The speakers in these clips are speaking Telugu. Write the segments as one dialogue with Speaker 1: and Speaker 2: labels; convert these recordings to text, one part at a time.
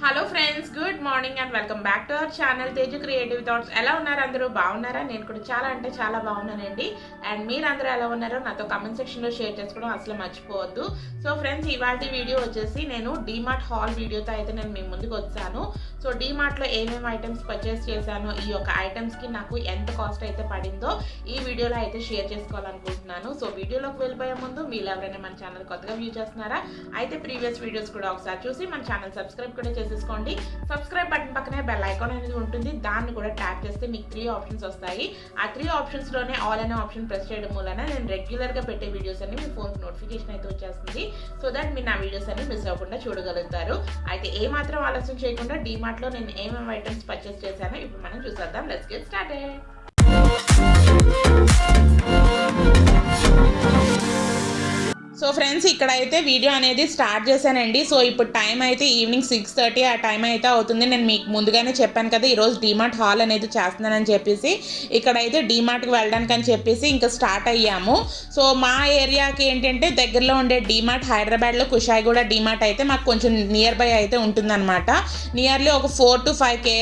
Speaker 1: Hello friends, good morning and welcome back to our channel Teju creative thoughts. ఎలా ఉన్నారు అందరూ? బాగున్నారా? నేను కూడా చాలా అంటే చాలా బాగున్నానండి. అండ్ మీరందరూ ఎలా ఉన్నారో నాతో కమెంట్ సెక్షన్లో షేర్ చేసుకోవడం అసలు మర్చిపోవద్దు. సో ఫ్రెండ్స్, ఇవాళ వీడియో వచ్చేసి నేను డీమార్ట్ హాల్ వీడియోతో అయితే నేను మీ ముందుకు వచ్చాను. సో డీమార్ట్లో ఏమేమి ఐటమ్స్ పర్చేస్ చేశానో, ఈ యొక్క ఐటమ్స్కి నాకు ఎంత కాస్ట్ అయితే పడిందో ఈ వీడియోలో అయితే షేర్ చేసుకోవాలనుకుంటున్నాను. సో వీడియోలోకి వెళ్ళిపోయే ముందు మీరు ఎవరైనా మన ఛానల్ కొత్తగా వ్యూ చేస్తున్నారా అయితే ప్రీవియస్ వీడియోస్ కూడా ఒకసారి చూసి మన ఛానల్ సబ్స్క్రైబ్ కూడా చేసేసుకోండి. సబ్స్క్రైబ్ బటన్ పక్కనే బెల్ ఐకాన్ అనేది ఉంటుంది, దాన్ని కూడా ట్యాప్ చేస్తే మీకు 3 ఆప్షన్స్ వస్తాయి. ఆ 3 ఆప్షన్స్లోనే ఆల్ అనే ఆప్షన్ ప్రెస్ చేయడం వలన నేను రెగ్యులర్గా పెట్టే వీడియోస్ అన్ని మీ ఫోన్కి నోటిఫికేషన్ అయితే వచ్చేస్తుంది. సో దట్ మీరు నా వీడియోస్ అన్ని మిస్ అవ్వకుండా చూడగలుగుతారు. అయితే ఏమాత్రం ఆలస్యం చేయకుండా డీమార్ట్లో నేను ఏమేమి ఐటమ్స్ పర్చేస్ చేశానో ఇప్పుడు మనం చూసేద్దాం. Let's get started. So friends, ఇక్కడైతే వీడియో అనేది స్టార్ట్ చేశానండి. సో ఇప్పుడు టైం అయితే ఈవినింగ్ 6:30 ఆ టైం అయితే అవుతుంది. నేను మీకు ముందుగానే చెప్పాను కదా ఈరోజు డీమార్ట్ హాల్ అనేది చేస్తున్నానని చెప్పేసి. ఇక్కడైతే డీమార్ట్కి వెళ్ళడానికి అని చెప్పేసి ఇంకా స్టార్ట్ అయ్యాము. సో మా ఏరియాకి ఏంటంటే దగ్గరలో ఉండే డీమార్ట్ హైదరాబాద్లో కుషాయిగూడ డీమార్ట్ అయితే మాకు కొంచెం నియర్ బై అయితే ఉంటుందన్నమాట. నియర్లీ ఒక 4 to 5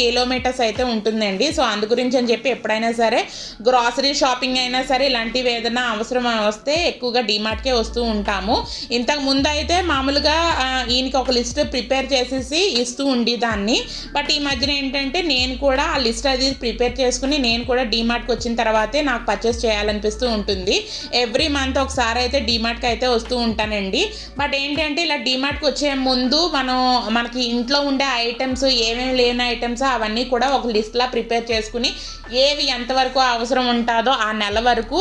Speaker 1: కిలోమీటర్స్ అయితే ఉంటుందండి. సో అందు గురించి అని చెప్పి ఎప్పుడైనా సరే గ్రాసరీ షాపింగ్ అయినా సరే ఇలాంటివి ఏదైనా అవసరం వస్తే ఎక్కువగా డీమార్ట్కే వస్తూ ఉంటాము. ఇంతకు ముందు అయితే మామూలుగా ఈయనకి ఒక లిస్ట్ ప్రిపేర్ చేసేసి ఇస్తూ ఉండేదాన్ని. బట్ ఈ మధ్యన ఏంటంటే నేను కూడా ఆ లిస్ట్ అది ప్రిపేర్ చేసుకుని నేను కూడా డీమార్ట్కి వచ్చిన తర్వాతే నాకు పర్చేస్ చేయాలనిపిస్తూ ఉంటుంది. ఎవ్రీ మంత్ ఒకసారి అయితే డీమార్ట్కి అయితే వస్తూ ఉంటానండి. బట్ ఏంటంటే ఇలా డీమార్ట్కి వచ్చే ముందు మనకి ఇంట్లో ఉండే ఐటమ్స్ ఏమేమి లేని ఐటమ్స్ అవన్నీ కూడా ఒక లిస్ట్లా ప్రిపేర్ చేసుకుని ఏవి ఎంతవరకు అవసరం ఉంటుందో ఆ నెల వరకు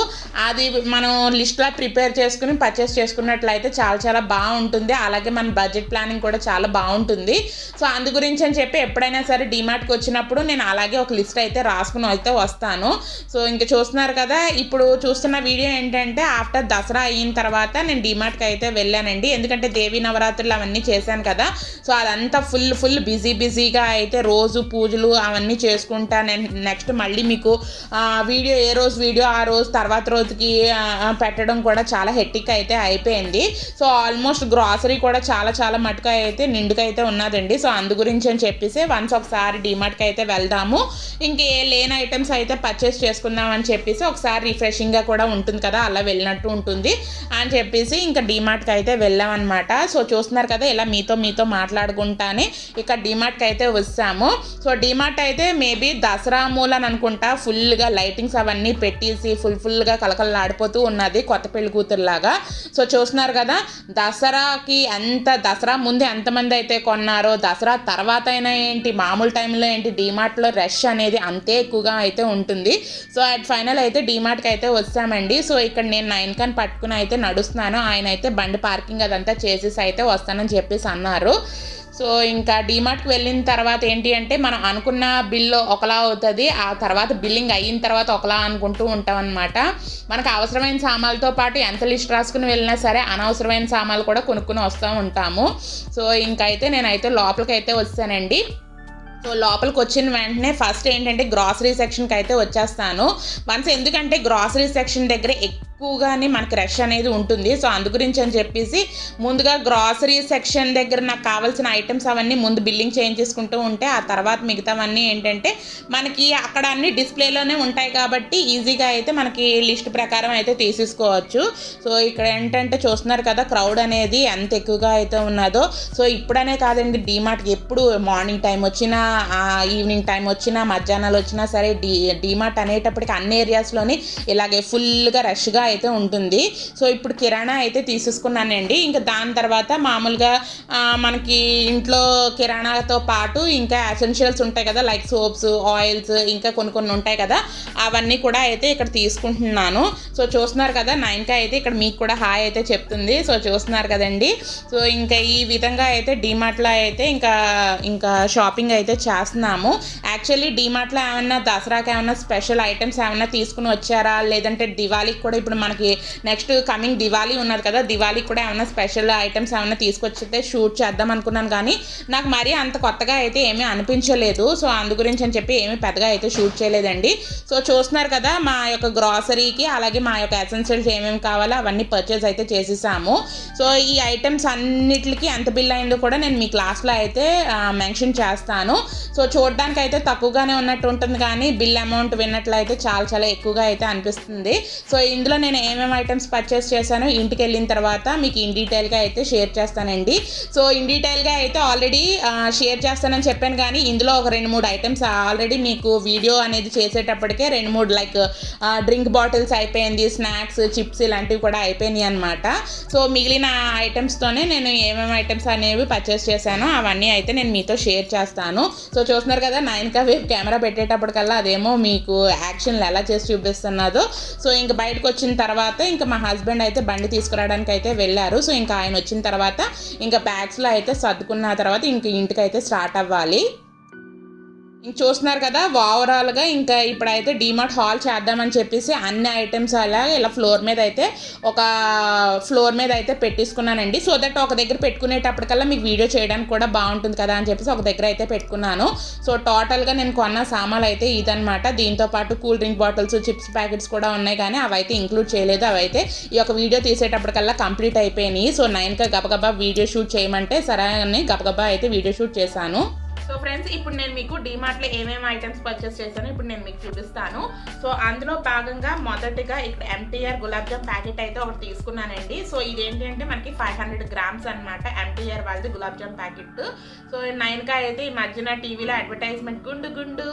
Speaker 1: అది మనం లిస్ట్లా ప్రిపేర్ చేసుకుని పర్చేస్ చేసుకున్నట్లయితే చాలా చాలా బాగుంటుంది. అలాగే మన బడ్జెట్ ప్లానింగ్ కూడా చాలా బాగుంటుంది. సో అందు గురించి అని చెప్పి ఎప్పుడైనా సరే డీమార్ట్కి వచ్చినప్పుడు నేను అలాగే ఒక లిస్ట్ అయితే రాసుకుని అయితే వస్తాను. సో ఇంకా చూస్తున్నారు కదా, ఇప్పుడు చూస్తున్న వీడియో ఏంటంటే ఆఫ్టర్ దసరా అయిన తర్వాత నేను డీమార్ట్కి అయితే వెళ్ళానండి. ఎందుకంటే దేవీ నవరాత్రులు అవన్నీ చేశాను కదా. సో అదంతా ఫుల్ బిజీగా అయితే రోజు పూజలు అవన్నీ చేసుకుంటా. నేను నెక్స్ట్ మళ్ళీ మీకు వీడియో ఏ రోజు వీడియో ఆ రోజు తర్వాత రోజుకి పెట్టడం కూడా చాలా హెట్టిక్ అయితే అయిపోయింది. సో ఆల్మోస్ట్ గ్రాసరీ కూడా చాలా మటుకు అయితే నిండుగా అయితే ఉన్నదండి. సో అందు గురించి అని చెప్పేసి వన్స్ ఒకసారి డీమార్ట్కి అయితే వెళ్దాము, ఇంకే లేని ఐటమ్స్ అయితే పర్చేస్ చేసుకుందాం అని చెప్పేసి ఒకసారి రిఫ్రెషింగ్గా కూడా ఉంటుంది కదా, అలా వెళ్ళినట్టు ఉంటుంది అని చెప్పేసి ఇంకా డీమార్ట్కి అయితే వెళ్ళామన్నమాట. సో చూస్తున్నారు కదా, ఇలా మీతో మాట్లాడుకుంటానే ఇక్కడ డీమార్ట్కి అయితే వచ్చాము. సో డీమార్ట్ అయితే మేబీ దసరా మూలని అనుకుంటా ఫుల్గా లైటింగ్స్ అవన్నీ పెట్టేసి ఫుల్గా కలకలలాడిపోతూ ఉన్నది కొత్త పెళ్లి కూతురులాగా. సో చూస్తున్నారు కదా, దసరా ముందు ఎంతమంది అయితే కొన్నారో దసరా తర్వాత అయినా ఏంటి మామూలు టైంలో ఏంటి డీమార్ట్లో రష్ అనేది అంతే ఎక్కువగా అయితే ఉంటుంది. సో అట్ ఫైనల్ అయితే డీమార్ట్కి అయితే వచ్చామండి. సో ఇక్కడ నేను 9 కన్ పట్టుకుని అయితే నడుస్తున్నాను. ఆయన అయితే బండి పార్కింగ్ అదంతా చేసేసి అయితే వస్తానని చెప్పేసి అన్నారు. సో ఇంకా డీమార్ట్కి వెళ్ళిన తర్వాత ఏంటి అంటే మనం అనుకున్న బిల్లు ఒకలా అవుతుంది, ఆ తర్వాత బిల్లింగ్ అయిన తర్వాత ఒకలా అనుకుంటూ ఉంటాం అనమాట. మనకు అవసరమైన సామాన్లతో పాటు ఎంత లిస్ట్ రాసుకుని వెళ్ళినా సరే అనవసరమైన సామాన్లు కూడా కొనుక్కుని వస్తూ ఉంటాము. సో ఇంకైతే నేనైతే లోపలికి అయితే వచ్చానండి. సో లోపలికి వచ్చిన వెంటనే ఫస్ట్ ఏంటంటే గ్రాసరీ సెక్షన్కి అయితే వచ్చేస్తాను. ఎందుకంటే గ్రాసరీ సెక్షన్ దగ్గర ఎక్కువగానే మనకి రష్ అనేది ఉంటుంది. సో అందు గురించి అని చెప్పేసి ముందుగా గ్రాసరీ సెక్షన్ దగ్గర నాకు కావాల్సిన ఐటమ్స్ అవన్నీ ముందు బిల్లింగ్ చేయించేసుకుంటూ ఉంటే ఆ తర్వాత మిగతావన్నీ ఏంటంటే మనకి అక్కడ అన్ని డిస్ప్లేలోనే ఉంటాయి కాబట్టి ఈజీగా అయితే మనకి లిస్ట్ ప్రకారం అయితే తీసేసుకోవచ్చు. సో ఇక్కడ ఏంటంటే చూస్తున్నారు కదా, క్రౌడ్ అనేది ఎంత ఎక్కువగా అయితే ఉన్నదో. సో ఇప్పుడనే కాదండి, డీమార్ట్కి ఎప్పుడు మార్నింగ్ టైం వచ్చినా ఈవినింగ్ టైం వచ్చినా మధ్యాహ్నాలు వచ్చినా సరే డీమార్ట్ అనేటప్పటికి అన్ని ఏరియాస్లోని ఇలాగే ఫుల్గా రష్గా అయితే ఉంటుంది. సో ఇప్పుడు కిరాణా అయితే తీసేసుకున్నానండి. ఇంకా దాని తర్వాత మామూలుగా మనకి ఇంట్లో కిరాణాతో పాటు ఇంకా ఎసెన్షియల్స్ ఉంటాయి కదా, లైక్ సోప్స్, ఆయిల్స్, ఇంకా కొన్ని ఉంటాయి కదా, అవన్నీ కూడా అయితే ఇక్కడ తీసుకుంటున్నాను. సో చూస్తున్నారు కదా, 9కి అయితే ఇక్కడ మీకు కూడా హాయ్ అయితే చెప్తుంది. సో చూస్తున్నారు కదండి. సో ఇంకా ఈ విధంగా అయితే డీమార్ట్లో అయితే ఇంకా షాపింగ్ అయితే చేస్తున్నాము. యాక్చువల్లీ డీమార్ట్లో ఏమన్నా దసరాకి ఏమన్నా స్పెషల్ ఐటమ్స్ ఏమన్నా తీసుకుని వచ్చారా, లేదంటే దివాళీకి కూడా ఇప్పుడు ఇప్పుడు మనకి నెక్స్ట్ కమింగ్ దివాళీ ఉన్నది కదా, దివాళీకి కూడా ఏమైనా స్పెషల్ ఐటమ్స్ ఏమైనా తీసుకొచ్చితే షూట్ చేద్దాం అనుకున్నాను, కానీ నాకు మరీ అంత కొత్తగా అయితే ఏమీ అనిపించలేదు. సో అందు గురించి అని చెప్పి ఏమీ పెద్దగా అయితే షూట్ చేయలేదండి. సో చూస్తున్నారు కదా మా యొక్క గ్రాసరీకి అలాగే మా యొక్క ఎసెన్షియల్స్ ఏమేమి కావాలో అవన్నీ పర్చేస్ అయితే చేసేసాము. సో ఈ ఐటమ్స్ అన్నిటికి ఎంత బిల్ అయిందో కూడా నేను మీకు లాస్ట్లో అయితే మెన్షన్ చేస్తాను. సో చూడడానికి అయితే తక్కువగానే ఉన్నట్టు ఉంటుంది, కానీ బిల్ అమౌంట్ విన్నట్లయితే చాలా చాలా ఎక్కువగా అయితే అనిపిస్తుంది. సో ఇందులో నేను ఏమేమి ఐటమ్స్ పర్చేస్ చేశానో ఇంటికి వెళ్ళిన తర్వాత మీకు ఇన్ డీటెయిల్గా అయితే షేర్ చేస్తానండి. సో ఇన్ డీటెయిల్గా అయితే ఆల్రెడీ షేర్ చేస్తానని చెప్పాను, కానీ ఇందులో ఒక 2-3 ఐటమ్స్ ఆల్రెడీ మీకు వీడియో అనేది చేసేటప్పటికే 2-3 లైక్ డ్రింక్ బాటిల్స్ అయిపోయింది, స్నాక్స్, చిప్స్ ఇలాంటివి కూడా అయిపోయినాయి అనమాట. సో మిగిలిన ఐటమ్స్తోనే నేను ఏమేమి ఐటమ్స్ అనేవి పర్చేస్ చేశానో అవన్నీ అయితే నేను మీతో షేర్ చేస్తాను. సో చూస్తున్నారు కదా నైన్కా వేవ్ కెమెరా పెట్టేటప్పటికల్లా అదేమో మీకు యాక్షన్లు ఎలా చేసి చూపిస్తున్నదో. సో ఇంకా బయటకు వచ్చిన తర్వాత ఇంకా మా హస్బెండ్ అయితే బండి తీసుకురావడానికి అయితే వెళ్ళారు. సో ఇంకా ఆయన వచ్చిన తర్వాత ఇంకా బ్యాగ్స్లో అయితే సర్దుకున్న తర్వాత ఇంక ఇంటికి అయితే స్టార్ట్ అవ్వాలి. ఇంక చూస్తున్నారు కదా ఓవరాల్గా ఇంకా ఇప్పుడైతే డీమార్ట్ హాల్ చేద్దామని చెప్పేసి అన్ని ఐటమ్స్ అలాగే ఇలా ఫ్లోర్ మీద అయితే పెట్టేసుకున్నానండి. సో దట్ ఒక దగ్గర పెట్టుకునేటప్పటికల్లా మీకు వీడియో చేయడానికి కూడా బాగుంటుంది కదా అని చెప్పేసి ఒక దగ్గర అయితే పెట్టుకున్నాను. సో టోటల్గా నేను కొన్న సామాన్లు అయితే ఇదనమాట. దీంతో పాటు cool drink bottles, chips packets కూడా ఉన్నాయి, కానీ అవైతే ఇంక్లూడ్ చేయలేదు. అవైతే ఈ యొక్క వీడియో తీసేటప్పటికల్లా కంప్లీట్ అయిపోయినాయి. సో 9కి గబగబా వీడియో షూట్ చేయమంటే సరే అని గబగబా అయితే వీడియో షూట్ చేశాను. సో ఫ్రెండ్స్ ఇప్పుడు నేను మీకు డీమార్ట్లో ఏమేమి ఐటమ్స్ పర్చేస్ చేశానో ఇప్పుడు నేను మీకు చూపిస్తాను. సో అందులో భాగంగా మొదటిగా ఇక్కడ ఎంటీఆర్ గులాబ్ జామ్ ప్యాకెట్ అయితే ఒకటి తీసుకున్నానండి. సో ఇదేంటి అంటే మనకి 500 గ్రామ్స్ అనమాట ఎంటీఆర్ వాళ్ళది గులాబ్ జామ్ ప్యాకెట్. సో 9కా అయితే ఈ మధ్యన టీవీలో అడ్వర్టైజ్మెంట్ గుండు గుండు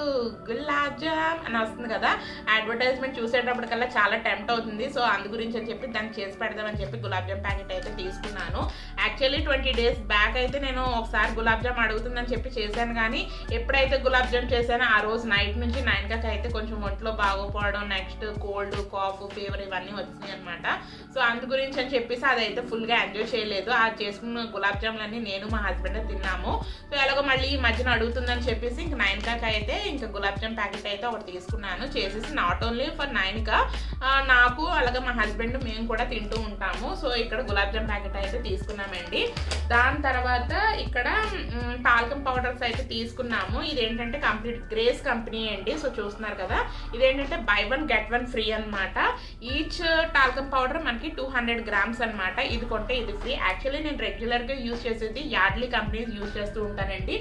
Speaker 1: గులాబ్ జామ్ అని వస్తుంది కదా, అడ్వర్టైజ్మెంట్ చూసేటప్పటికల్లా చాలా టెంప్ట్ అవుతుంది. సో అందు గురించి అని చెప్పి దాన్ని చేసి పెడదామని చెప్పి గులాబ్ జామ్ ప్యాకెట్ అయితే తీసుకున్నాను. యాక్చువల్లీ 20 days బ్యాక్ అయితే నేను ఒకసారి గులాబ్ జామ్ అడుగుతుందని చెప్పి చేశాను, కానీ ఎప్పుడైతే గులాబ్ జామ్ చేశానో ఆ రోజు నైట్ నుంచి 9కి అయితే కొంచెం ఒంట్లో బాగోపోవడం, నెక్స్ట్ కోల్డ్, కాఫ్, ఫీవర్ ఇవన్నీ వచ్చినాయి అనమాట. సో అందు గురించి అని చెప్పేసి అదైతే ఫుల్గా ఎంజాయ్ చేయలేదు. ఆ చేసుకున్న గులాబ్ జామ్లన్నీ నేను మా హస్బెండ్ తిన్నాము. సో ఎలాగో మళ్ళీ ఈ మధ్యన అడుగుతుందని చెప్పేసి ఇంక 9కి అయితే ఇంకా గులాబ్ జామ్ ప్యాకెట్ అయితే ఒకటి తీసుకున్నాను. చేసేసి నాట్ ఓన్లీ ఫర్ 9కా, నాకు అలాగే మా హస్బెండ్ మేము కూడా తింటూ ఉంటాము. సో ఇక్కడ గులాబ్ జామ్ ప్యాకెట్ అయితే తీసుకున్నామండి. దాని తర్వాత ఇక్కడ టాల్కం పౌడర్స్ అయితే తీసుకున్నాము. ఇదేంటంటే కంప్లీట్ గ్రేస్ కంపెనీ అండి. సో చూస్తున్నారు కదా ఇదేంటంటే బై 1 get 1 ఫ్రీ అనమాట. ఈచ్ టాల్కం పౌడర్ మనకి 200 గ్రామ్స్ అనమాట. ఇది కొంటే ఇది ఫ్రీ. యాక్చువల్లీ నేను రెగ్యులర్గా యూజ్ చేసేది యార్డ్లీ కంపెనీ యూజ్ చేస్తూ ఉంటానండి.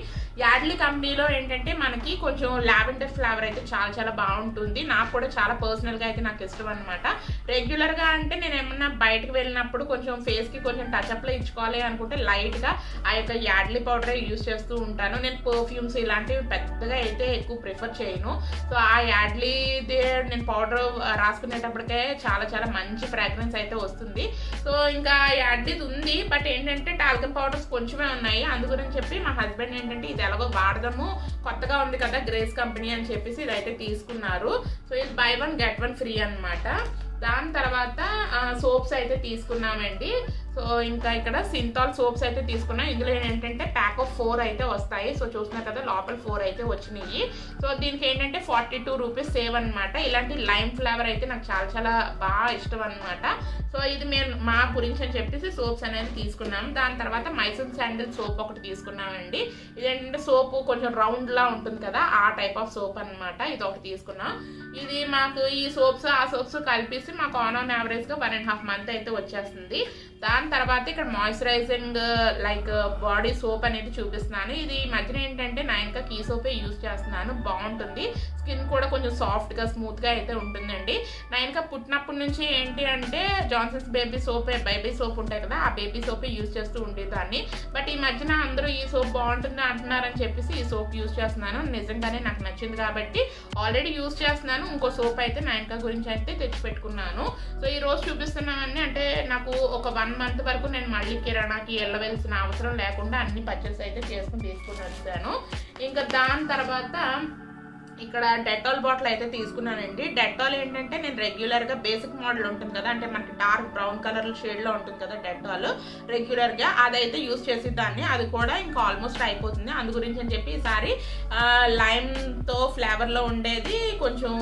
Speaker 1: యార్డ్లీ కంపెనీలో ఏంటంటే మనకి కొంచెం లావెండర్ ఫ్లేవర్ అయితే చాలా చాలా బాగుంటుంది. నాకు కూడా చాలా పర్సనల్గా అయితే నాకు ఇష్టం అనమాట. రెగ్యులర్గా అంటే నేను ఏమన్నా బయటకు వెళ్ళినప్పుడు కొంచెం ఫేస్కి కొంచెం టచ్అప్లో ఇచ్చుకోవాలి అనుకుంటే లైట్గా ఆ యొక్క యార్డ్లీ పౌడర్ యూజ్ చేస్తూ ఉంటాను. నేను పర్ఫ్యూమ్స్ ఇలాంటివి పెద్దగా అయితే ఎక్కువ ప్రిఫర్ చేయను. సో ఆ యాడ్లీది నేను పౌడర్ రాసుకునేటప్పటికే చాలా చాలా మంచి ఫ్రాగ్రెన్స్ అయితే వస్తుంది. సో ఇంకా యాడ్లీది ఉంది, బట్ ఏంటంటే టాల్కమ్ పౌడర్స్ కొంచెమే ఉన్నాయి. అందుగురించి చెప్పి మా హస్బెండ్ ఏంటంటే ఇది ఎలాగో వాడదాము, కొత్తగా ఉంది కదా గ్రేస్ కంపెనీ అని చెప్పేసి ఇదైతే తీసుకున్నారు. సో ఇది బై 1 get 1 ఫ్రీ అనమాట. దాని తర్వాత సోప్స్ అయితే తీసుకున్నామండి. సో ఇంకా ఇక్కడ సింతాల్ సోప్స్ అయితే తీసుకున్నాం. ఇందులో ఏంటంటే ప్యాక్ ఆఫ్ 4 అయితే వస్తాయి. సో చూస్తున్నారు కదా లోపల 4 అయితే వచ్చినాయి. సో దీనికి ఏంటంటే 42 రూపీస్ సేవ్ అనమాట. ఇలాంటి లైమ్ ఫ్లేవర్ అయితే నాకు చాలా చాలా బాగా ఇష్టం అనమాట. సో ఇది మేము మా గురించి అని చెప్పేసి సోప్స్ అనేది తీసుకున్నాం. దాని తర్వాత మైసూర్ శాండిల్ సోప్ ఒకటి తీసుకున్నామండి. ఇదేంటంటే సోపు కొంచెం రౌండ్లా ఉంటుంది కదా, ఆ టైప్ ఆఫ్ సోప్ అనమాట. ఇది ఒకటి తీసుకున్నాం. ఇది మాకు ఈ సోప్స్ ఆ సోప్స్ కలిపేసి మాకు ఆన్ యావరేజ్గా 1.5 month అయితే వచ్చేస్తుంది. దాని తర్వాత ఇక్కడ మాయిశ్చరైజింగ్ లైక్ బాడీ సోప్ అనేది చూపిస్తున్నాను. ఇది ఈ మధ్యన ఏంటంటే 9కా కీ సోపే యూజ్ చేస్తున్నాను. బాగుంటుంది, స్కిన్ కూడా కొంచెం సాఫ్ట్గా స్మూత్గా అయితే ఉంటుందండి. 9కా పుట్టినప్పటి నుంచి ఏంటి అంటే జాన్సన్స్ బేబీ సోప్ ఉంటాయి కదా, ఆ బేబీ సోపే యూజ్ చేస్తూ ఉండేదాన్ని. బట్ ఈ మధ్యన అందరూ ఈ సోప్ బాగుంటుంది అంటున్నారని చెప్పేసి ఈ సోప్ యూజ్ చేస్తున్నాను. నిజంగానే నాకు నచ్చింది కాబట్టి ఆల్రెడీ యూజ్ చేస్తున్నాను. ఇంకో సోప్ అయితే 9కా గురించి అయితే తెచ్చిపెట్టుకున్నాను. సో ఈ రోజు చూపిస్తున్నామని అంటే నాకు ఒక 1 month వరకు నేను మళ్ళీ కిరాణాకి వెళ్ళవలసిన అవసరం లేకుండా అన్ని పర్చేస్ అయితే తీసుకుని వచ్చాను. ఇంకా దాని తర్వాత ఇక్కడ డెటాల్ బాటిల్ అయితే తీసుకున్నానండి. డెటాల్ ఏంటంటే నేను రెగ్యులర్గా బేసిక్ మోడల్ ఉంటుంది కదా, అంటే మనకి డార్క్ బ్రౌన్ కలర్ షేడ్లో ఉంటుంది కదా డెటాల్, రెగ్యులర్గా అదైతే యూస్ చేసేదాన్ని. అది కూడా ఇంకా ఆల్మోస్ట్ అయిపోతుంది. అందు గురించి అని చెప్పి ఈసారి లైమ్తో ఫ్లేవర్లో ఉండేది కొంచెం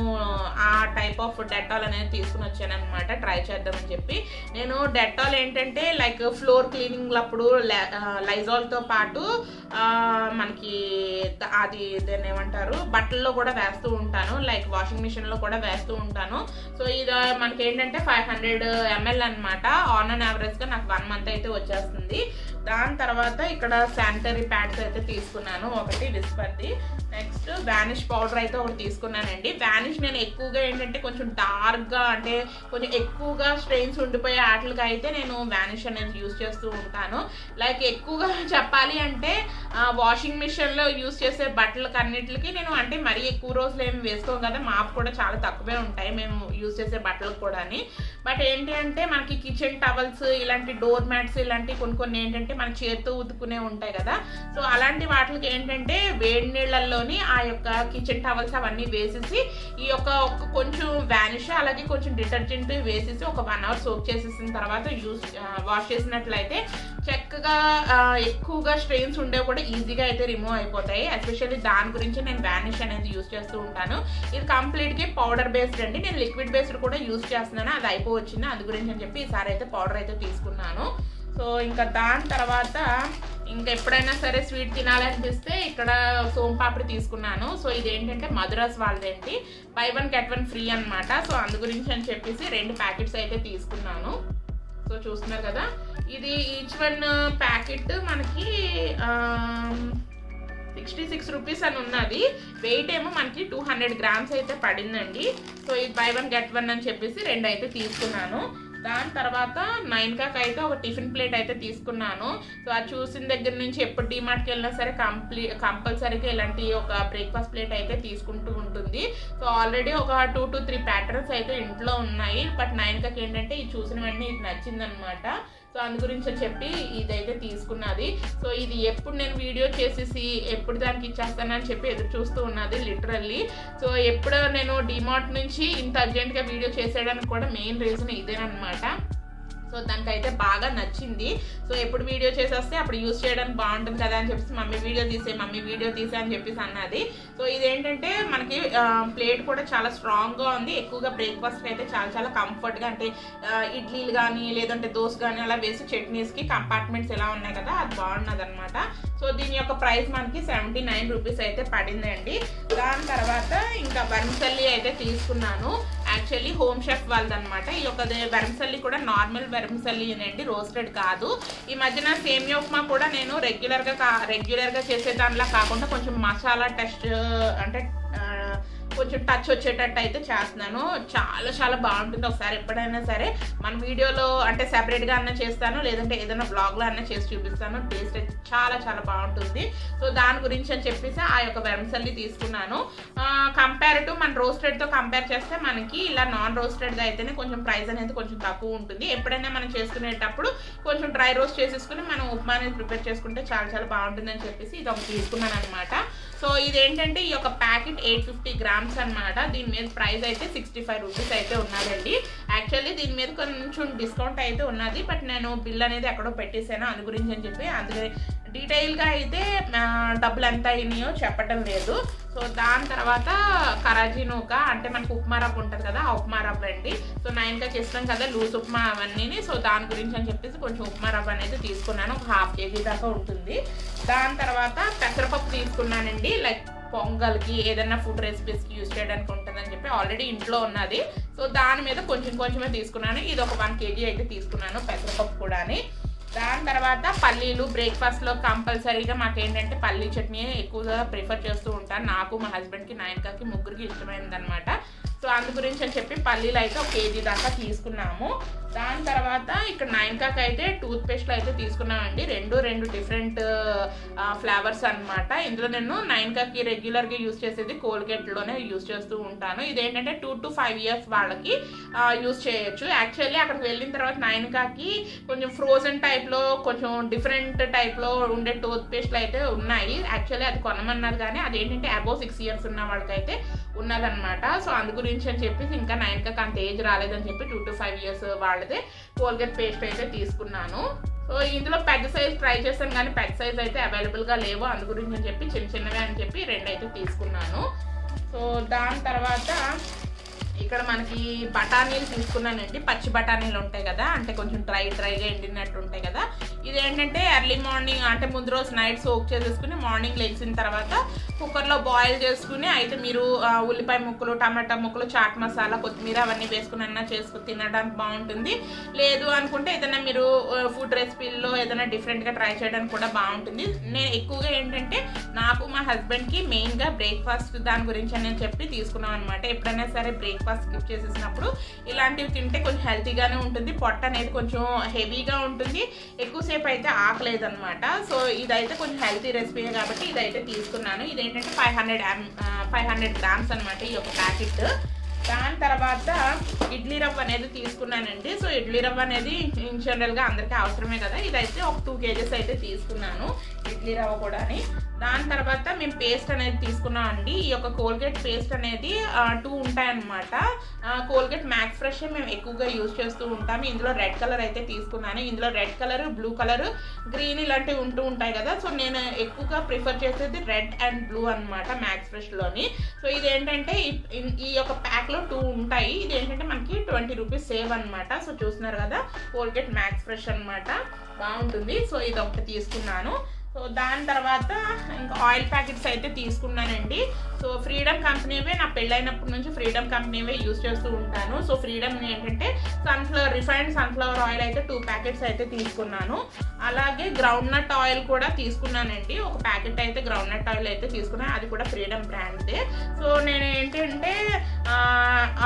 Speaker 1: ఆ టైప్ ఆఫ్ డెటాల్ అనేది తీసుకుని వచ్చాను అనమాట, ట్రై చేద్దామని చెప్పి. నేను డెటాల్ ఏంటంటే లైక్ ఫ్లోర్ క్లీనింగ్ అప్పుడు లైజాల్తో పాటు మనకి అది దాన్ని ఏమంటారు బట్టల్లో కూడా వేస్తూ ఉంటాను, లైక్ వాషింగ్ మిషన్లో కూడా వేస్తూ ఉంటాను. సో ఇది మనకి ఏంటంటే 500 ml అనమాట. ఆన్ అండ్ యావరేజ్గా నాకు 1 month అయితే వచ్చేస్తుంది. దాని తర్వాత ఇక్కడ శానిటరీ ప్యాడ్స్ అయితే తీసుకున్నాను, ఒకటి విస్పర్ది. నెక్స్ట్ వానిష్ పౌడర్ అయితే ఒకటి తీసుకున్నానండి. వానిష్ నేను ఎక్కువగా ఏంటంటే కొంచెం డార్క్గా అంటే కొంచెం ఎక్కువగా స్ట్రెయిన్స్ ఉండిపోయే వాటికి అయితే నేను వానిష్ అనేది యూస్ చేస్తూ ఉంటాను. లైక్ ఎక్కువగా చెప్పాలి అంటే వాషింగ్ మిషన్లో యూస్ చేసే బట్టలకి అన్నిటికి నేను అంటే మరీ ఎక్కువ రోజులు ఏమి వేసుకోం కదా, మాపు కూడా చాలా తక్కువే ఉంటాయి మేము యూస్ చేసే బట్టలకు కూడా. బట్ ఏంటి అంటే మనకి కిచెన్ టవల్స్ ఇలాంటి డోర్ మ్యాట్స్ ఇలాంటివి కొన్ని ఏంటంటే మన చేతితో ఉతుకునే ఉంటాయి కదా, సో అలాంటి వాటికి ఏంటంటే వేడి నీళ్ళల్లోని ఆ యొక్క కిచెన్ టవల్స్ అవన్నీ వేసేసి ఈ యొక్క కొంచెం వానిష్ అలాగే కొంచెం డిటర్జెంట్ వేసేసి ఒక 1 hour సోక్ చేసేసిన తర్వాత వాష్ చేసినట్లయితే చక్కగా ఎక్కువగా స్ట్రెయిన్స్ ఉండేవి కూడా ఈజీగా అయితే రిమూవ్ అయిపోతాయి. ఎస్పెషల్లీ దాని గురించి నేను వానిష్ అనేది యూస్ చేస్తూ ఉంటాను. ఇది కంప్లీట్గా పౌడర్ బేస్డ్ అండి. నేను లిక్విడ్ బేస్డ్ కూడా యూస్ చేస్తున్నాను, అది అయిపోవచ్చింది. అందు గురించి అని చెప్పి ఈసారి అయితే పౌడర్ అయితే తీసుకున్నాను. సో ఇంకా దాని తర్వాత ఇంకా ఎప్పుడైనా సరే స్వీట్ తినాలనిపిస్తే ఇక్కడ సోంపాపిడి తీసుకున్నాను. సో ఇదేంటంటే మధురాస్ వాళ్ళదేంటి buy 1 get 1 ఫ్రీ అనమాట. సో అందు గురించి అని చెప్పేసి 2 ప్యాకెట్స్ అయితే తీసుకున్నాను. సో చూస్తున్నారు కదా, ఇది ఈచ్ 1 ప్యాకెట్ మనకి 66 రూపీస్ అని ఉన్నది. వెయిట్ ఏమో మనకి 200 grams అయితే పడిందండి. సో ఇది buy 1 get 1 అని చెప్పేసి 2 అయితే తీసుకున్నాను. దాని తర్వాత 9 అయితే ఒక టిఫిన్ ప్లేట్ అయితే తీసుకున్నాను. సో అది చూసిన దగ్గర నుంచి ఎప్పుడు డిమార్ట్కి వెళ్ళినా సరే కంపల్సరీగా ఇలాంటి ఒక బ్రేక్ఫాస్ట్ ప్లేట్ అయితే తీసుకుంటూ ఉంటుంది. సో ఆల్రెడీ ఒక 2 to 3 ప్యాటర్న్స్ అయితే ఇంట్లో ఉన్నాయి. బట్ 9 ఏంటంటే ఇది చూసిన వెంటనే ఇది నచ్చిందనమాట. సో అందు గురించి చెప్పి ఇదైతే తీసుకున్నది. సో ఇది ఎప్పుడు నేను వీడియో చేసేసి ఎప్పుడు దానికి ఇచ్చేస్తానని చెప్పి ఎదురు చూస్తూ ఉన్నది లిటరల్లీ. సో ఎప్పుడు నేను డిమార్ట్ నుంచి ఇంత అర్జెంట్గా వీడియో చేసేయడానికి కూడా మెయిన్ రీజన్ ఇదేనమాట. సో దానికైతే బాగా నచ్చింది. సో ఎప్పుడు వీడియో చేసేస్తే అప్పుడు యూస్ చేయడానికి బాగుంటుంది కదా అని చెప్పేసి మమ్మీ వీడియో తీసే అని చెప్పేసి అన్నది. సో ఇదేంటంటే మనకి ప్లేట్ కూడా చాలా స్ట్రాంగ్గా ఉంది. ఎక్కువగా బ్రేక్ఫాస్ట్కి అయితే చాలా కంఫర్ట్గా, అంటే ఇడ్లీలు కానీ లేదంటే దోశ కానీ అలా వేసి చట్నీస్కి కంపార్ట్మెంట్స్ ఎలా ఉన్నాయి కదా, అది బాగున్నది అనమాట. సో దీని యొక్క ప్రైస్ మనకి 79 రూపీస్ అయితే పడిందండి. దాని తర్వాత ఇంకా వెర్మిసెల్లి అయితే తీసుకున్నాను. యాక్చువల్లీ హోమ్ షెఫ్ వాళ్ళదనమాట. ఈ యొక్క వెర్మిసెల్లి కూడా నార్మల్ వెర్మిసెల్లి అండి, రోస్టెడ్ కాదు. ఈ మధ్యన సేమియా ఉప్మా కూడా నేను రెగ్యులర్గా చేసే దానిలా కాకుండా కొంచెం మసాలా టెస్ట్ అంటే కొంచెం టచ్ వచ్చేటట్టు అయితే చేస్తున్నాను. చాలా బాగుంటుంది. ఒకసారి ఎప్పుడైనా సరే మన వీడియోలో అంటే సెపరేట్గా అన్న చేస్తాను, లేదంటే ఏదైనా బ్లాగ్లో అన్న చేసి చూపిస్తాను. టేస్ట్ అయితే చాలా బాగుంటుంది. సో దాని గురించి అని చెప్పేసి ఆ యొక్క వెర్మిసెల్లి తీసుకున్నాను. కంపేర్ టు మన రోస్టెడ్తో కంపేర్ చేస్తే మనకి ఇలా నాన్ రోస్టెడ్గా అయితేనే కొంచెం ప్రైస్ అనేది కొంచెం తక్కువ ఉంటుంది. ఎప్పుడైనా మనం చేసుకునేటప్పుడు కొంచెం డ్రై రోస్ట్ చేసేసుకుని మనం ఉప్మా అనేది ప్రిపేర్ చేసుకుంటే చాలా బాగుంటుంది అని చెప్పేసి ఇది ఒకటి తీసుకున్నాను అనమాట. సో ఇదేంటంటే ఈ యొక్క ప్యాకెట్ 850 grams అనమాట. దీని మీద ప్రైస్ అయితే 65 రూపీస్ అయితే ఉన్నదండి. యాక్చువల్లీ దీని మీద కొంచెం డిస్కౌంట్ అయితే ఉన్నది, బట్ నేను బిల్ అనేది ఎక్కడో పెట్టేశాను అందు గురించి అని చెప్పి అందుకే డీటెయిల్గా అయితే డబ్బులు ఎంత అయినాయో చెప్పడం లేదు. సో దాని తర్వాత కరాచీ నూక అంటే మనకు ఉప్మా రవ్వ ఉంటుంది కదా, ఆ ఉప్మా రవ్వ అండి. సో 9 చేస్తాం కదా లూజ్ ఉప్మా అవన్నీ. సో దాని గురించి అని చెప్పేసి కొంచెం ఉప్మా రవ్వ అనేది తీసుకున్నాను, ఒక 1/2 kg దాకా ఉంటుంది. దాని తర్వాత పెసరపప్పు తీసుకున్నానండి, లైక్ పొంగల్కి ఏదైనా ఫుడ్ రెసిపీస్కి యూజ్ చేయడానికి ఉంటుందని చెప్పి ఆల్రెడీ ఇంట్లో ఉన్నది. సో దాని మీద కొంచెమే తీసుకున్నాను. ఇది ఒక 1 kg అయితే తీసుకున్నాను పెసరపప్పు కూడా. దాని తర్వాత పల్లీలు బ్రేక్ఫాస్ట్లో కంపల్సరీగా మాకేంటంటే పల్లీ చట్నీ ఎక్కువగా ప్రిఫర్ చేస్తూ ఉంటాను. నాకు మా హస్బెండ్కి 9 ముగ్గురికి ఇష్టమైనది అనమాట. సో అందు గురించి అని చెప్పి పల్లీలు అయితే 1 kg దాకా తీసుకున్నాము. దాని తర్వాత ఇక్కడ నైన్కాకి అయితే టూత్పేస్ట్లు అయితే తీసుకున్నామండి. రెండు డిఫరెంట్ ఫ్లేవర్స్ అనమాట. ఇందులో నేను నైన్కాకి రెగ్యులర్గా యూజ్ చేసేది కోల్గేట్లోనే యూజ్ చేస్తూ ఉంటాను. ఇదేంటంటే 2 to 5 years వాళ్ళకి యూజ్ చేయొచ్చు. యాక్చువల్లీ అక్కడికి వెళ్ళిన తర్వాత నైన్కాకి కొంచెం ఫ్రోజన్ టైప్లో కొంచెం డిఫరెంట్ టైప్లో ఉండే టూత్పేస్ట్లు అయితే ఉన్నాయి. యాక్చువల్లీ అది కొనమన్నారు కానీ అదేంటంటే అబోవ్ 6 years ఉన్న వాళ్ళకైతే ఉన్నదనమాట. సో అందు గురించి అని చెప్పేసి ఇంకా నైన్కాకి అంత ఏజ్ రాలేదని చెప్పి 2 to 5 years వాళ్ళదే కోల్గేట్ పేస్ట్ అయితే తీసుకున్నాను. సో ఇందులో పెద్ద సైజ్ ట్రై చేస్తాను కానీ పెద్ద సైజ్ అయితే అవైలబుల్గా లేవు. అందు గురించి అని చెప్పి చిన్నవే అని చెప్పి 2 అయితే తీసుకున్నాను. సో దాని తర్వాత ఇక్కడ మనకి బఠానీలు తీసుకున్నానండి. పచ్చి బఠానీలు ఉంటాయి కదా, అంటే కొంచెం డ్రైగా ఎండినట్టు ఉంటాయి కదా. ఇదేంటంటే ఎర్లీ మార్నింగ్ అంటే ముందు రోజు నైట్ సోక్ చేసేసుకుని మార్నింగ్ లెగ్సిన తర్వాత కుక్కర్లో బాయిల్ చేసుకుని అయితే మీరు ఉల్లిపాయ ముక్కలు, టమాటా ముక్కలు, చాట్ మసాలా, కొత్తిమీర అవన్నీ వేసుకుని చేసుకుని తినడానికి బాగుంటుంది. లేదు అనుకుంటే ఏదైనా మీరు ఫుడ్ రెసిపీల్లో ఏదైనా డిఫరెంట్గా ట్రై చేయడానికి కూడా బాగుంటుంది. నేను ఎక్కువగా ఏంటంటే నాకు మా హస్బెండ్కి మెయిన్గా బ్రేక్ఫాస్ట్ దాని గురించి అని చెప్పి తీసుకున్నాం అనమాట. ఎప్పుడైనా సరే బ్రేక్ఫాస్ట్ స్కిప్ చేసేసినప్పుడు ఇలాంటివి తింటే కొంచెం హెల్తీగానే ఉంటుంది. పొట్ట అనేది కొంచెం హెవీగా ఉంటుంది, ఎక్కువసేపు అయితే ఆకలేదనమాట. సో ఇదైతే కొంచెం హెల్తీ రెసిపీ కాబట్టి ఇదైతే తీసుకున్నాను. ఇదేంటంటే 500 grams అనమాట ఈ ఒక ప్యాకెట్. దాని తర్వాత ఇడ్లీ రవ్వ అనేది తీసుకున్నానండి. సో ఇడ్లీ రవ్వ అనేది ఇన్ జనరల్గా అందరికీ అవసరమే కదా. ఇదైతే ఒక 2 kgs అయితే తీసుకున్నాను ఇడ్లీ రవ్వ కూడా. దాని తర్వాత మేము పేస్ట్ అనేది తీసుకున్నాం అండి. ఈ యొక్క కోల్గేట్ పేస్ట్ అనేది 2 ఉంటాయన్నమాట. కోల్గేట్ మ్యాక్స్ ఫ్రెష్ మేము ఎక్కువగా యూజ్ చేస్తూ ఉంటాము. ఇందులో రెడ్ కలర్ అయితే తీసుకున్నాను. ఇందులో red colour, blue colour, green ఇలాంటివి ఉంటూ ఉంటాయి కదా. సో నేను ఎక్కువగా ప్రిఫర్ చేసేది రెడ్ అండ్ బ్లూ అనమాట మ్యాక్స్ ఫ్రెష్లోని. సో ఇదేంటంటే ఈ యొక్క ప్యాక్లో 2 ఉంటాయి. ఇదేంటంటే మనకి 20 rupees సేవ్ అనమాట. సో చూస్తున్నారు కదా కోల్గేట్ మ్యాక్స్ ఫ్రెష్ అనమాట, బాగుంటుంది. సో ఇది ఒకటి తీసుకున్నాను. సో దాని తర్వాత ఇంకా ఆయిల్ ప్యాకెట్స్ అయితే తీసుకున్నానండి. సో ఫ్రీడమ్ కంపెనీవే, నా పెళ్ళైనప్పటి నుంచి ఫ్రీడమ్ కంపెనీవే యూజ్ చేస్తూ ఉంటాను. సో ఫ్రీడమ్ ఏంటంటే రిఫైన్డ్ సన్ఫ్లవర్ ఆయిల్ అయితే 2 ప్యాకెట్స్ అయితే తీసుకున్నాను. అలాగే గ్రౌండ్ నట్ ఆయిల్ కూడా తీసుకున్నానండి. ఒక ప్యాకెట్ అయితే గ్రౌండ్ నట్ ఆయిల్ అయితే తీసుకున్నాను, అది కూడా ఫ్రీడమ్ బ్రాండ్దే. సో నేను ఏంటంటే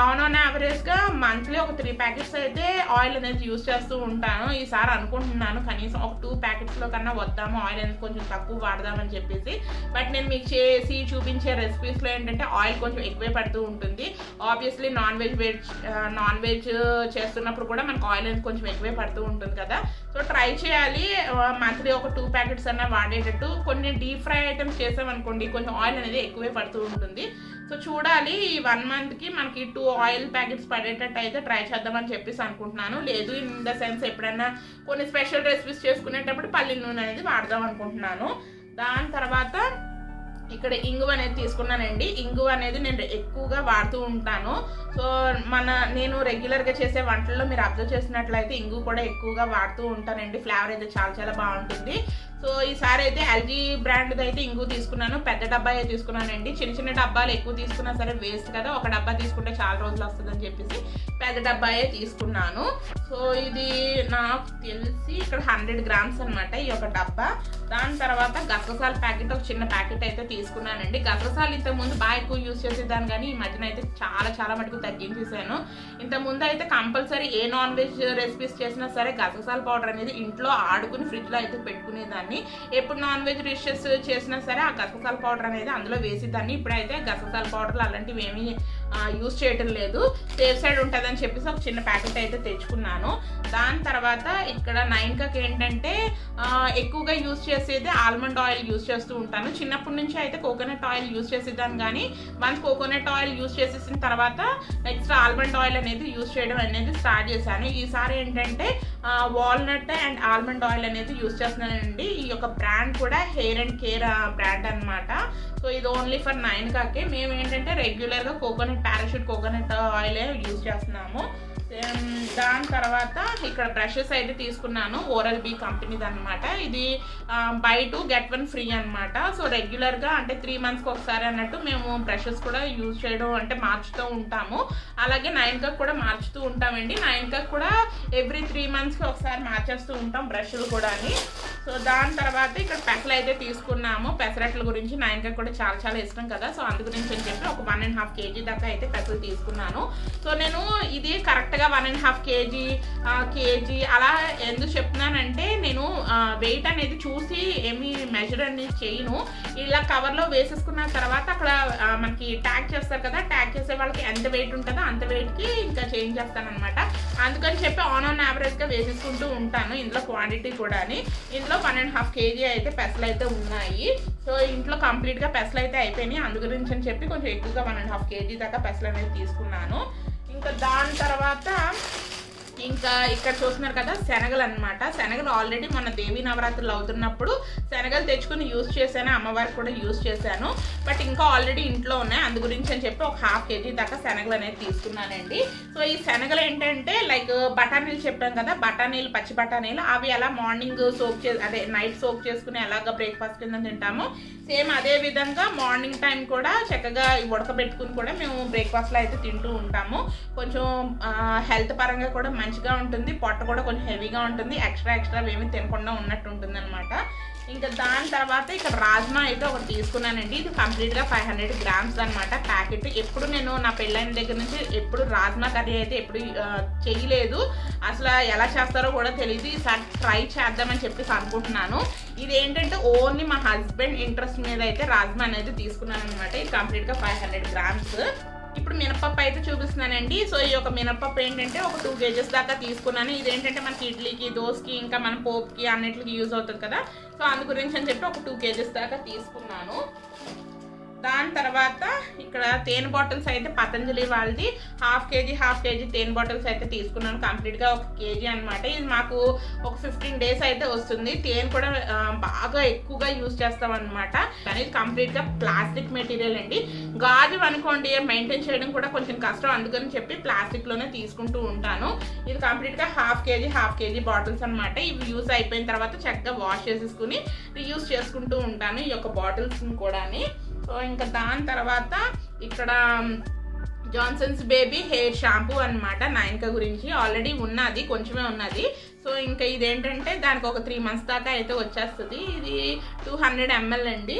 Speaker 1: ఆన్ యావరేజ్గా మంత్లీ ఒక 3 ప్యాకెట్స్ అయితే ఆయిల్ అనేది యూజ్ చేస్తూ ఉంటాను. ఈసారి అనుకుంటున్నాను కనీసం ఒక 2 ప్యాకెట్స్లో కన్నా వద్దాము, ఆయిల్ అనేది కొంచెం తక్కువ వాడదామని చెప్పేసి. బట్ నేను మీకు చేసి చూపించే రెసిపీస్లో ఏంటంటే ఆయిల్ కొంచెం ఎక్కువే పడుతూ ఉంటుంది. ఆబ్వియస్లీ నాన్ వెజ్ చేస్తున్నప్పుడు కూడా మనకు ఆయిల్ అనేది కొంచెం ఎక్కువే పడుతూ ఉంటుంది కదా. సో ట్రై చేయాలి మంత్లీ ఒక 2 ప్యాకెట్స్ అన్నా వాడేటట్టు. కొన్ని డీప్ ఫ్రై ఐటమ్స్ చేసామనుకోండి కొంచెం ఆయిల్ అనేది ఎక్కువే పడుతూ ఉంటుంది. సో చూడాలి ఈ 1 monthకి మనకి 2 ఆయిల్ ప్యాకెట్స్ పడేటట్టు అయితే ట్రై చేద్దామని చెప్పేసి అనుకుంటున్నాను. లేదు ఇన్ ద సెన్స్ ఎప్పుడైనా కొన్ని స్పెషల్ రెసిపీస్ చేసుకునేటప్పుడు పల్లి నూనె అనేది వాడదాం అనుకుంటున్నాను. దాని తర్వాత ఇక్కడ ఇంగువ అనేది తీసుకున్నానండి. ఇంగువ అనేది నేను ఎక్కువగా వాడుతూ ఉంటాను. సో నేను రెగ్యులర్గా చేసే వంటల్లో మీరు అబ్జర్వ్ చేసినట్లయితే ఇంగువ కూడా ఎక్కువగా వాడుతూ ఉంటానండి. ఫ్లేవర్ అయితే చాలా బాగుంటుంది. సో ఈసారి అయితే ఎల్జీ బ్రాండ్ది అయితే ఇంగువ తీసుకున్నాను. పెద్ద డబ్బా అయితే తీసుకున్నానండి. చిన్న డబ్బాలు ఎక్కువ తీసుకున్నా సరే వేస్ట్ కదా, ఒక డబ్బా తీసుకుంటే చాలా రోజులు వస్తుందని చెప్పేసి పెద్ద డబ్బాయే తీసుకున్నాను. సో ఇది నాకు తెలిసి ఇక్కడ 100 grams అనమాట ఈ ఒక డబ్బా. దాని తర్వాత గసగసాల ప్యాకెట్ ఒక చిన్న ప్యాకెట్ అయితే తీసుకున్నానండి. గసగసాలు ఇంతకుముందు బాగా ఎక్కువ యూజ్ చేసేదాన్ని కానీ ఈ మధ్యన అయితే చాలా మటుకు తగ్గించేసాను. ఇంతకుముందు అయితే కంపల్సరీ ఏ నాన్ వెజ్ రెసిపీస్ చేసినా సరే గసగసాల పౌడర్ అనేది ఇంట్లో ఆడుకుని ఫ్రిడ్జ్లో అయితే పెట్టుకునేదాన్ని. ఎప్పుడు నాన్ వెజ్ డిషెస్ చేసినా సరే ఆ గసగసాల పౌడర్ అనేది అందులో వేసేదాన్ని. ఇప్పుడైతే గసగసాల పౌడర్లు అలాంటివి ఏమీ యూజ్ చేయటం లేదు, సేఫ్ సైడ్ ఉంటుందని చెప్పేసి ఒక చిన్న ప్యాకెట్ అయితే తెచ్చుకున్నాను. దాని తర్వాత ఇక్కడ నైన్కాకి ఏంటంటే ఎక్కువగా యూజ్ చేసేది ఆల్మండ్ ఆయిల్ యూజ్ చేస్తూ ఉంటాను. చిన్నప్పటి నుంచి అయితే కోకోనట్ ఆయిల్ యూజ్ చేసేదాన్ని కానీ వన్స్ కోకోనట్ ఆయిల్ యూజ్ చేసేసిన తర్వాత నెక్స్ట్ ఆల్మండ్ ఆయిల్ అనేది యూజ్ చేయడం అనేది స్టార్ట్ చేశాను. ఈసారి ఏంటంటే వాల్నట్ అండ్ ఆల్మండ్ ఆయిల్ అనేది యూజ్ చేస్తున్నానండి. ఈ యొక్క బ్రాండ్ కూడా హెయిర్ అండ్ కేర్ బ్రాండ్ అనమాట. సో ఇది ఓన్లీ ఫర్ నైన్కాకే. మేము ఏంటంటే రెగ్యులర్గా పారాషూట్ కోకోనట్ ఆయిల్ యూజ్ చేస్తున్నాము. దాని తర్వాత ఇక్కడ బ్రషెస్ అయితే తీసుకున్నాను. ఓరల్ బీ కంపెనీది అనమాట. ఇది బై 2 get 1 ఫ్రీ అనమాట. సో రెగ్యులర్గా అంటే 3 monthsకి ఒకసారి అన్నట్టు మేము బ్రషెస్ కూడా యూజ్ చేయడం అంటే మార్చుతూ ఉంటాము. అలాగే నైన్కాకి కూడా మార్చుతూ ఉంటామండి. నైన్కాకి కూడా ఎవ్రీ 3 monthsకి ఒకసారి మార్చేస్తూ ఉంటాం బ్రష్లు కూడా. సో దాని తర్వాత ఇక్కడ పెసలు అయితే తీసుకున్నాము. పెసరట్ల గురించి నాయనకి కూడా చాలా చాలా ఇష్టం కదా, సో అందు గురించి అని చెప్పి ఒక 1.5 kg దాకా అయితే పెసలు తీసుకున్నాను. సో నేను ఇది కరెక్ట్గా 1.5 kg అలా ఎందుకు చెప్తున్నానంటే నేను వెయిట్ అనేది చూసి ఏమి మెజర్ అనేది చేయను. ఇలా కవర్లో వేసేసుకున్న తర్వాత అక్కడ మనకి ట్యాగ్ చేస్తారు కదా, ట్యాగ్ చేసే వాళ్ళకి ఎంత వెయిట్ ఉంటుందో అంత వెయిట్కి ఇంకా చేంజ్ చేస్తాను అనమాట. అందుకని చెప్పి ఆన్ యావరేజ్గా వేసేసుకుంటూ ఉంటాను. ఇందులో క్వాంటిటీ కూడా ఇందులో 1.5 kg అయితే పెసలు అయితే ఉన్నాయి. సో ఇంట్లో కంప్లీట్గా పెసలు అయితే అయిపోయినాయి. అందు గురించి అని చెప్పి కొంచెం ఎక్కువగా 1.5 kg దాకా పెసలు అనేది తీసుకున్నాను. ఇంకా దాని తర్వాత ఇంకా ఇక్కడ చూస్తున్నారు కదా శనగలు అనమాట. శనగలు ఆల్రెడీ మన దేవీ నవరాత్రులు అవుతున్నప్పుడు శనగలు తెచ్చుకుని యూజ్ చేశాను, అమ్మవారికి కూడా యూజ్ చేశాను. బట్ ఇంకా ఆల్రెడీ ఇంట్లో ఉన్నాయి, అందు గురించి అని చెప్పి ఒక 1/2 kg దాకా శనగలు అనేది తీసుకున్నానండి. సో ఈ శనగలు ఏంటంటే లైక్ బఠానీలు చెప్పాం కదా, బఠానీలు పచ్చి బఠానీలు అవి ఎలా మార్నింగ్ నైట్ సోక్ చేసుకుని ఎలాగ బ్రేక్ఫాస్ట్ కింద తింటామో సేమ్ అదే విధంగా మార్నింగ్ టైం కూడా చక్కగా ఉడకబెట్టుకుని కూడా మేము బ్రేక్ఫాస్ట్లో అయితే తింటూ ఉంటాము. కొంచెం హెల్త్ పరంగా కూడా మంచిగా ఉంటుంది, పొట్ట కూడా కొంచెం హెవీగా ఉంటుంది, ఎక్స్ట్రా ఏమీ తినకుండా ఉన్నట్టు ఉంటుంది అనమాట. ఇంకా దాని తర్వాత ఇక్కడ రాజ్మా అయితే ఒకటి తీసుకున్నానండి. ఇది కంప్లీట్గా 500 grams అనమాట ప్యాకెట్. ఎప్పుడు నేను నా పెళ్ళైన దగ్గర నుంచి ఎప్పుడు రాజ్మా కర్రీ అయితే ఎప్పుడు చేయలేదు, అసలు ఎలా చేస్తారో కూడా తెలియదు. ఈసారి ట్రై చేద్దామని చెప్పేసి అనుకుంటున్నాను. ఇది ఏంటంటే ఓన్లీ మా హస్బెండ్ ఇంట్రెస్ట్ మీద అయితే రాజ్మా అనేది తీసుకున్నాను అనమాట. ఇది కంప్లీట్గా 500 grams. ఇప్పుడు మినపప్పు అయితే చూపిస్తున్నానండి. సో ఈ యొక్క మినపప్పు ఏంటంటే ఒక 2 kgs దాకా తీసుకున్నాను. ఇదేంటంటే మనకి ఇడ్లీకి, దోశకి, ఇంకా మన పోపుకి అన్నిటికి యూజ్ అవుతుంది కదా, సో అందు గురించి అని చెప్పి ఒక 2 kgs దాకా తీసుకున్నాను. దాని తర్వాత ఇక్కడ తేనె బాటిల్స్ అయితే పతంజలి వాళ్ళది 1/2 kg తేనె బాటిల్స్ అయితే తీసుకున్నాను. కంప్లీట్గా 1 kg అనమాట. ఇది మాకు ఒక 15 days అయితే వస్తుంది. తేనె కూడా బాగా ఎక్కువగా యూజ్ చేస్తాం అనమాట. కానీ ఇది కంప్లీట్గా ప్లాస్టిక్ మెటీరియల్ అండి. గాజు అనుకోండి మెయింటైన్ చేయడం కూడా కొంచెం కష్టం, అందుకని చెప్పి ప్లాస్టిక్లోనే తీసుకుంటూ ఉంటాను. ఇది కంప్లీట్గా 1/2 kg బాటిల్స్ అనమాట. ఇవి యూజ్ అయిపోయిన తర్వాత చక్కగా వాష్ చేసేసుకుని రీయూజ్ చేసుకుంటూ ఉంటాను ఈ యొక్క బాటిల్స్ని కూడా. సో ఇంకా దాని తర్వాత ఇక్కడ జాన్సన్స్ బేబీ హెయిర్ షాంపూ అనమాట. నాయనక గురించి ఆల్రెడీ ఉన్నది, కొంచెమే ఉన్నది. సో ఇంకా ఇదేంటంటే దానికి ఒక 3 months దాకా అయితే వచ్చేస్తుంది. ఇది 200 ml అండి.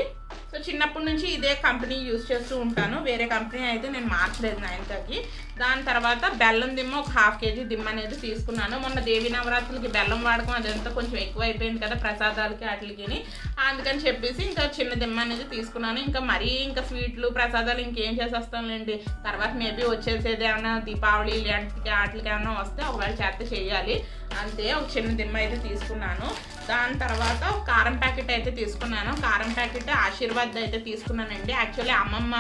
Speaker 1: సో చిన్నప్పటి నుంచి ఇదే కంపెనీ యూజ్ చేస్తూ ఉంటాను, వేరే కంపెనీ అయితే నేను మార్చలేదు నాయనకకి. దాని తర్వాత బెల్లం దిమ్మ ఒక 1/2 kg దిమ్మ అనేది తీసుకున్నాను. మొన్న దేవీ నవరాత్రులకి బెల్లం వాడకం అదంతా కొంచెం ఎక్కువ అయిపోయింది కదా ప్రసాదాలకి వాటికి, అందుకని చెప్పేసి ఇంకా చిన్న దిమ్మ అనేది తీసుకున్నాను. ఇంకా మరీ ఇంకా స్వీట్లు ప్రసాదాలు ఇంకేం చేసేస్తానులేండి, తర్వాత మేబీ వచ్చేసేది ఏమైనా దీపావళి ఇలాంటి వాటికి ఏమైనా వస్తే ఒకవేళ చేస్తే చేయాలి అంతే. ఒక చిన్న దిమ్మ అయితే తీసుకున్నాను. దాని తర్వాత ఒక కారం ప్యాకెట్ అయితే తీసుకున్నాను. కారం ప్యాకెట్ ఆశీర్వాద్ అయితే తీసుకున్నానండి. యాక్చువల్లీ అమ్మమ్మ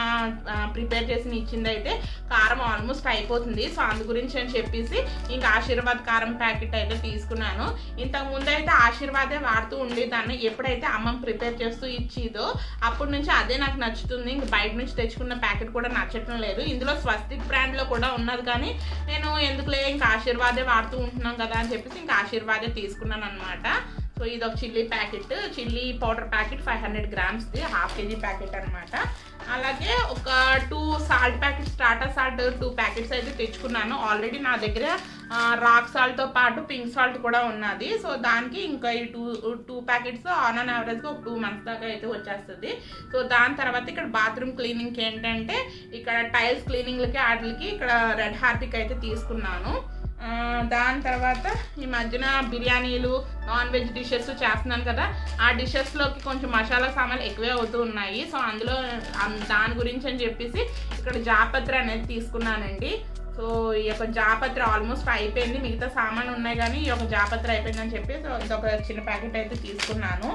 Speaker 1: ప్రిపేర్ చేసి ఇచ్చింది అయితే కారం ఆల్మోస్ట్ అయిపోతుంది, సో అందు గురించి అని చెప్పేసి ఇంకా ఆశీర్వాద్ కారం ప్యాకెట్ అయితే తీసుకున్నాను. ఇంతకు ముందు అయితే ఆశీర్వాదే వాడుతూ ఉండేదాన్ని. ఎప్పుడైతే అమ్మమ్మ ప్రిపేర్ చేస్తూ ఇచ్చిదో అప్పటి నుంచి అదే నాకు నచ్చుతుంది. ఇంక బయట నుంచి తెచ్చుకున్న ప్యాకెట్ కూడా నచ్చటం లేదు. ఇందులో స్వస్తిక్ బ్రాండ్లో కూడా ఉన్నది, కానీ నేను ఎందుకులే ఇంకా ఆశీర్వాదే వాడుతూ ఉంటున్నాం కదా అని చెప్పేసి ఇంకా ఆశీర్వాదే తీసుకున్నాను అనమాట. సో ఇది ఒక chilli packet, chilli powder packet 500 grams, 1/2 kg packet అనమాట. అలాగే ఒక 2 salt packets, Tata salt 2 packets అయితే తెచ్చుకున్నాను. ఆల్రెడీ నా దగ్గర రాక్ సాల్ట్తో పాటు పింక్ సాల్ట్ కూడా ఉన్నది. సో దానికి ఇంకా ఈ 2 ప్యాకెట్స్ ఆన్ యావరేజ్గా ఒక 2 months దాకా అయితే వచ్చేస్తుంది. సో దాని తర్వాత ఇక్కడ బాత్రూమ్ క్లీనింగ్కి ఏంటంటే ఇక్కడ టైల్స్ క్లీనింగ్లకి వాటికి ఇక్కడ రెడ్ హార్పిక్ అయితే తీసుకున్నాను. దాని తర్వాత ఈ మధ్యన బిర్యానీలు, నాన్ వెజ్ డిషెస్ చేస్తున్నాను కదా, ఆ డిషెస్లోకి కొంచెం మసాలా సామాన్లు ఎక్కువే అవుతూ ఉన్నాయి. సో అందులో దాని గురించి అని చెప్పేసి ఇక్కడ జాపత్రి అనేది తీసుకున్నానండి. సో ఈ యొక్క జాపత్రి ఆల్మోస్ట్ అయిపోయింది, మిగతా సామాన్లు ఉన్నాయి కానీ ఈ యొక్క జాపత్రి అయిపోయిందని చెప్పి సో ఇదొక చిన్న ప్యాకెట్ అయితే తీసుకున్నాను.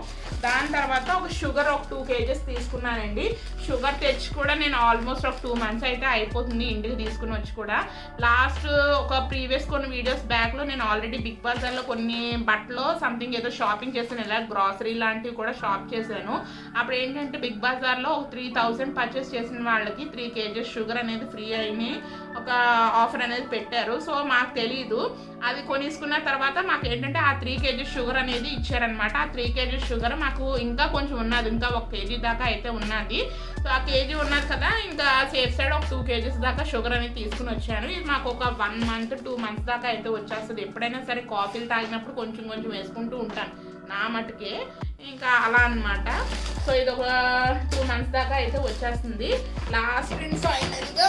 Speaker 1: దాని తర్వాత ఒక షుగర్ ఒక 2 kgs తీసుకున్నానండి. షుగర్ తెచ్చి కూడా నేను ఆల్మోస్ట్ ఒక 2 months అయితే అయిపోతుంది ఇంటికి తీసుకుని వచ్చి కూడా. లాస్ట్ ఒక ప్రీవియస్ కొన్ని వీడియోస్ బ్యాక్లో నేను ఆల్రెడీ బిగ్ బజార్లో కొన్ని బట్టలు సంథింగ్ ఏదో షాపింగ్ చేశాను, ఇలా గ్రాసరీ లాంటివి కూడా షాప్ చేశాను. అప్పుడు ఏంటంటే బిగ్ బజార్లో ఒక 3000 పర్చేస్ చేసిన వాళ్ళకి 3 kgs షుగర్ అనేది ఫ్రీ అయినాయి, ఒక ఆఫర్ అనేది పెట్టారు. సో మాకు తెలీదు, అది కొనేసుకున్న తర్వాత మాకు ఏంటంటే ఆ 3 kgs షుగర్ అనేది ఇచ్చారనమాట. ఆ 3 kgs షుగర్ మాకు ఇంకా కొంచెం ఉన్నది, ఇంకా 1 kg దాకా అయితే ఉన్నది. సో ఆ kg ఉన్నది కదా, ఇంకా సేఫ్ సైడ్ ఒక 2 kgs దాకా షుగర్ అనేది తీసుకుని వచ్చాను. ఇది మాకు ఒక 1 month 2 months దాకా అయితే వచ్చేస్తుంది. ఎప్పుడైనా సరే కాఫీలు తాగినప్పుడు కొంచెం కొంచెం వేసుకుంటూ ఉంటాను. నా మటుకే. ఇంకా అలా అనమాట. సో ఇది ఒక 2 months దాకా అయితే వచ్చేస్తుంది. లాస్ట్ ఫైనల్గా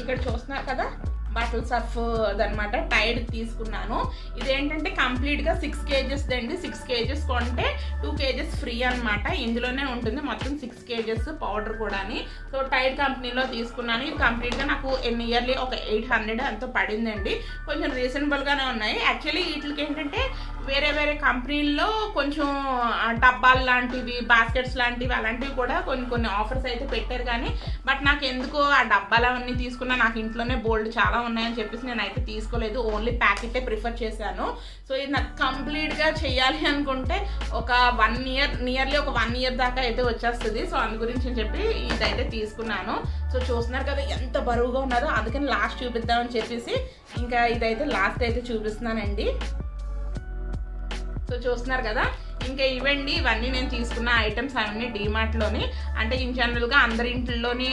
Speaker 1: ఇక్కడ చూస్తున్నారు కదా, బట్టల సర్ఫ్ అదనమాట, టైడ్ తీసుకున్నాను. ఇదేంటంటే కంప్లీట్గా 6 kgs అండి. 6 kgs కొంటే 2 kgs ఫ్రీ అనమాట. ఇందులోనే ఉంటుంది మొత్తం 6 kgs పౌడర్ కూడా. సో టైడ్ కంపెనీలో తీసుకున్నాను. ఇది కంప్లీట్గా నాకు ఇయర్లీ ఒక 800 అంతా పడిందండి. కొంచెం రీజనబుల్గానే ఉన్నాయి. యాక్చువల్లీ వీటికి ఏంటంటే వేరే వేరే కంపెనీల్లో కొంచెం డబ్బాలు లాంటివి, బాస్కెట్స్ లాంటివి అలాంటివి కూడా కొన్ని ఆఫర్స్ అయితే పెట్టారు. కానీ బట్ నాకు ఎందుకో ఆ డబ్బాలు అవన్నీ తీసుకున్నా, నాకు ఇంట్లోనే బోల్డ్ చాలా ఉన్నాయని చెప్పేసి నేనైతే తీసుకోలేదు. ఓన్లీ ప్యాకెటే ప్రిఫర్ చేశాను. సో ఇది నాకు కంప్లీట్గా చేయాలి అనుకుంటే ఒక 1 year, నియర్లీ ఒక 1 year దాకా అయితే వచ్చేస్తుంది. సో అందు గురించి చెప్పి ఇదైతే తీసుకున్నాను. సో చూస్తున్నారు కదా ఎంత బరువుగా ఉన్నదో, అందుకని లాస్ట్ చూపిద్దామని చెప్పేసి ఇంకా ఇదైతే లాస్ట్ అయితే చూపిస్తున్నానండి. సో చూస్తున్నారు కదా, ఇంకా ఇవన్నీ నేను తీసుకున్న ఐటమ్స్ అవన్నీ డీమార్ట్లోని. అంటే ఇన్ జనరల్గా అందరి ఇంట్లోని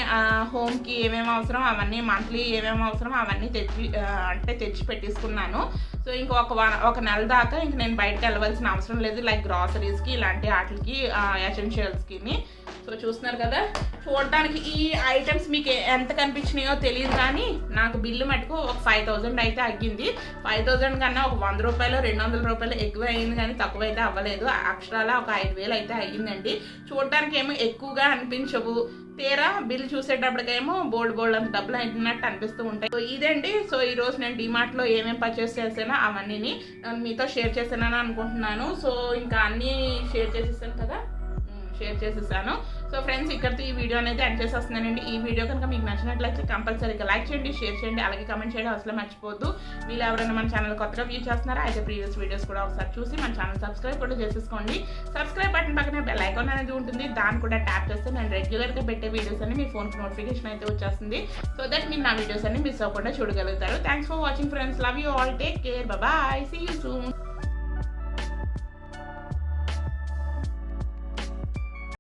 Speaker 1: హోమ్కి ఏమేమి అవసరం అవన్నీ, మంత్లీ ఏమేమి అవసరం అవన్నీ తెచ్చి పెట్టేసుకున్నాను. సో ఇంకా ఒక నెల దాకా ఇంక నేను బయటకు వెళ్ళవలసిన అవసరం లేదు, లైక్ గ్రాసరీస్కి ఇలాంటి వాటికి, ఎసెన్షియల్స్కి. సో చూస్తున్నారు కదా, చూడటానికి ఈ ఐటమ్స్ మీకు ఎంత కనిపించినాయో తెలియదు, కానీ నాకు బిల్లు మటుకు ఒక 5000 అయితే అగ్గింది. 5000 కన్నా ఒక 100 రూపాయలు 200 రూపాయలు ఎక్కువ అయింది, కానీ తక్కువ అయితే అవ్వలేదు. అక్షరాలా ఒక 5000 అయితే అయ్యిందండి. చూడటానికి ఏమో ఎక్కువగా అనిపించవు, తీరా బిల్ చూసేటప్పటికేమో బోల్డ్ అంత డబ్బులు అయినట్టు అనిపిస్తూ ఉంటాయి. సో ఇదండి. సో ఈరోజు నేను డిమార్ట్లో ఏమేమి పర్చేస్ చేసానో అవన్నీ మీతో షేర్ చేసానని అనుకుంటున్నాను. సో ఇంకా అన్నీ షేర్ చేసేసాను. సో ఫ్రెండ్స్, ఇక్కడితో ఈ వీడియో అనేది ఎండ్ చేసేస్తున్నానండి. ఈ వీడియో కనుక మీకు నచ్చినట్లయితే కంపల్సరీగా లైక్ చేయండి, షేర్ చేయండి, అలాగే కమెంట్ చేయడం అసలు మర్చిపోద్దు. మీరు ఎవరైనా మన ఛానల్ కొత్తగా వ్యూ చేస్తున్నారా అయితే ప్రీవియస్ వీడియోస్ కూడా ఒకసారి చూసి మన ఛానల్ సబ్స్క్రైబ్ కూడా చేసేసుకోండి. సబ్స్క్రైబ్ బటన్ పక్కనే బెల్ ఐకాన్ అనేది ఉంటుంది, దాన్ని కూడా ట్యాప్ చేస్తే నేను రెగ్యులర్గా పెట్టే వీడియోస్ అన్ని మీ ఫోన్కి నోటిఫికేషన్ అయితే వచ్చేస్తుంది. సో దట్ మీరు నా వీడియోస్ అన్ని మిస్ అవ్వకుండా చూడగలుగుతారు. Thanks for watching friends. Love you all. Take care. Bye. See you soon.